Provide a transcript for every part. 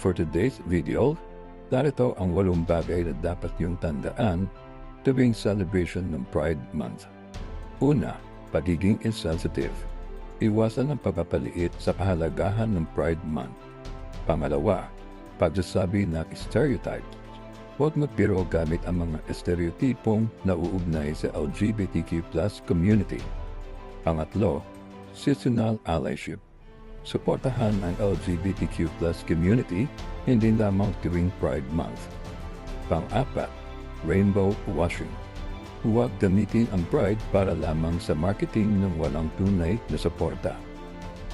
for today's video, narito ang 8 bagay na dapat yung tandaan tuwing celebration ng Pride Month. Una, pagiging insensitive. Iwasan ang pagpapaliit sa kahalagahan ng Pride Month. Pangalawa, pagsasabi ng stereotypes. Huwag magbiro gamit ang mga estereotipong nauugnay sa LGBTQ+ community. Pangatlo, seasonal allyship. Suportahan ang LGBTQ+ community hindi lamang tuwing Pride Month. Pang-apat, rainbow washing. Huwag gamitin ang Pride para lamang sa marketing ng walang tunay na suporta.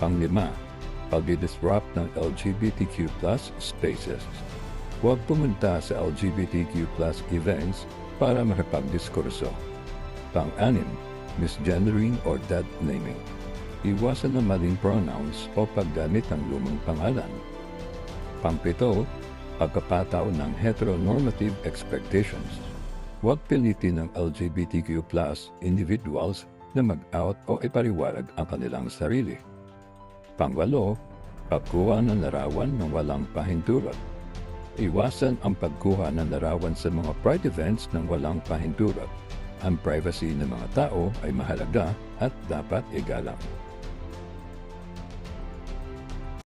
Pang-lima, pag-disrupt ng LGBTQ+ spaces. Huwag pumunta sa LGBTQ+ events para makapagdiskurso. Pang-anim, misgendering or dead naming. Iwasan ang maling pronouns o paggamit ng lumang pangalan. Pang-pito, pagkapatao ng heteronormative expectations. Huwag pilitin ng LGBTQ+ individuals na mag-out o ipariwalag ang kanilang sarili. Pang-walo, pagkuha ng larawan ng walang pahintulot. Iwasan ang pagkuha ng larawan sa mga Pride events ng walang pahintulot. Ang privacy ng mga tao ay mahalaga at dapat igalang.